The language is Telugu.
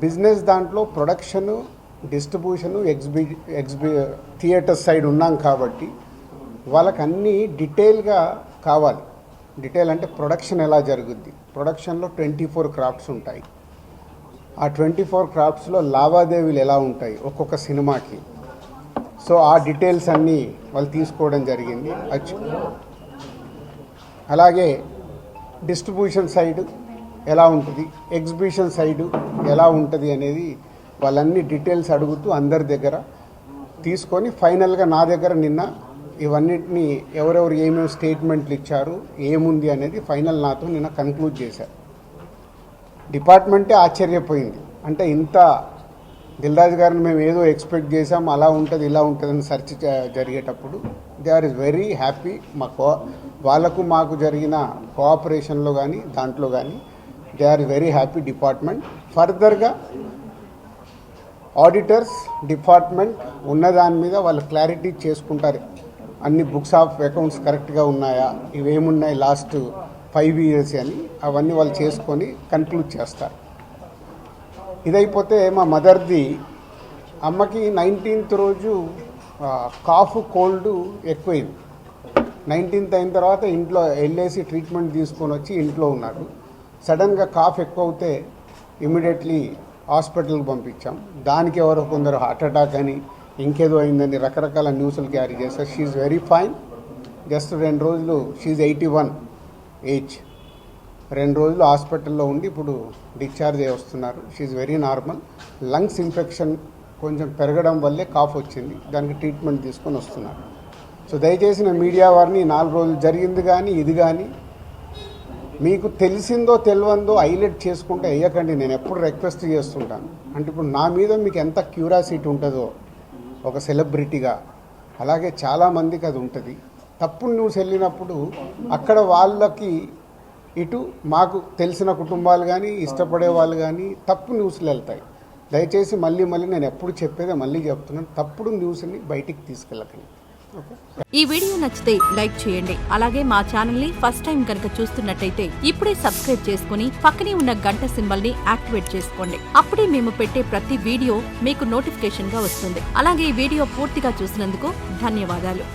బిజినెస్ దాంట్లో ప్రొడక్షను, డిస్ట్రిబ్యూషను, థియేటర్ సైడ్ ఉన్నాం కాబట్టి వాళ్ళకి అన్నీ డీటెయిల్గా కావాలి. డీటెయిల్ అంటే ప్రొడక్షన్ ఎలా జరుగుద్ది, ప్రొడక్షన్లో 24 క్రాఫ్ట్స్ ఉంటాయి. ఆ 24 క్రాఫ్ట్స్లో లావాదేవీలు ఎలా ఉంటాయి ఒక్కొక్క సినిమాకి. సో ఆ డీటెయిల్స్ అన్నీ వాళ్ళు తీసుకోవడం జరిగింది. అలాగే డిస్ట్రిబ్యూషన్ సైడ్ ఎలా ఉంటుంది, ఎగ్జిబిషన్ సైడు ఎలా ఉంటుంది అనేది వాళ్ళన్ని డీటెయిల్స్ అడుగుతూ అందరి దగ్గర తీసుకొని ఫైనల్గా నా దగ్గర నిన్న ఇవన్నిటిని ఎవరెవరు ఏమేమి స్టేట్మెంట్లు ఇచ్చారు, ఏముంది అనేది ఫైనల్ నాతో నిన్న కన్క్లూడ్ చేశారు. డిపార్ట్మెంటే ఆశ్చర్యపోయింది. అంటే ఇంత దిల్రాజు గారిని మేము ఏదో ఎక్స్పెక్ట్ చేసాం, అలా ఉంటుంది ఇలా ఉంటుందని సెర్చ్ జరిగేటప్పుడు దే ఆర్ వెరీ హ్యాపీ. వాళ్ళకు మాకు జరిగిన కోఆపరేషన్లో కానీ దాంట్లో కానీ they are very happy department. ఫర్దర్గా ఆడిటర్స్ డిపార్ట్మెంట్ ఉన్నదాని మీద వాళ్ళు క్లారిటీ చేసుకుంటారు. అన్ని బుక్స్ ఆఫ్ అకౌంట్స్ కరెక్ట్గా ఉన్నాయా, ఇవేమున్నాయి లాస్ట్ 5 years అని అవన్నీ వాళ్ళు చేసుకొని కన్క్లూడ్ చేస్తారు. ఇదైపోతే మా మదర్ది, అమ్మకి 19th రోజు కాఫ్ కోల్డ్ ఎక్కువైంది. 19th అయిన తర్వాత ఇంట్లో వెళ్ళేసి ట్రీట్మెంట్ తీసుకొని వచ్చి ఇంట్లో ఉన్నారు. సడన్గా కాఫ్ ఎక్కువ అవుతే ఇమీడియట్లీ హాస్పిటల్కి పంపించాం. దానికి ఎవరో కొందరు హార్ట్ అటాక్ అని ఇంకేదో అయిందని రకరకాల న్యూస్లు క్యారీ చేస్తారు. She very fine. జస్ట్ 2 రోజులు, షీఈ్ 81 ఏజ్, 2 రోజులు హాస్పిటల్లో ఉండి ఇప్పుడు డిశ్చార్జ్ అయ్యి వస్తున్నారు. She's very normal. Lungs infection కొంచెం పెరగడం వల్లే కాఫ్ వచ్చింది, దానికి ట్రీట్మెంట్ తీసుకొని వస్తున్నారు. సో దయచేసి నా మీడియా వారిని 4 రోజులు జరిగింది కానీ ఇది కానీ మీకు తెలిసిందో తెలియందో హైలైట్ చేసుకుంటే వేయకండి. నేను ఎప్పుడు రిక్వెస్ట్ చేస్తుంటాను. అంటే ఇప్పుడు నా మీద మీకు ఎంత క్యూరియాసిటీ ఉంటుందో ఒక సెలబ్రిటీగా, అలాగే చాలామందికి అది ఉంటుంది. తప్పుడు న్యూస్ వెళ్ళినప్పుడు అక్కడ వాళ్ళకి ఇటు మాకు తెలిసిన కుటుంబాలు కానీ ఇష్టపడే వాళ్ళు కానీ తప్పు న్యూస్లు వెళ్తాయి. దయచేసి మళ్ళీ నేను ఎప్పుడు చెప్పేదే మళ్ళీ చెప్తున్నాను, తప్పుడు న్యూస్ని బయటికి తీసుకెళ్ళకండి. ఈ వీడియో నచ్చితే లైక్ చేయండి. అలాగే మా ఛానల్ ని ఫస్ట్ టైం కనుక చూస్తున్నట్టయితే ఇప్పుడే సబ్స్క్రైబ్ చేసుకుని పక్కనే ఉన్న గంట సింబల్ ని యాక్టివేట్ చేసుకోండి. అప్పుడే మేము పెట్టే ప్రతి వీడియో మీకు నోటిఫికేషన్ గా వస్తుంది. అలాగే ఈ వీడియో పూర్తిగా చూసినందుకు ధన్యవాదాలు.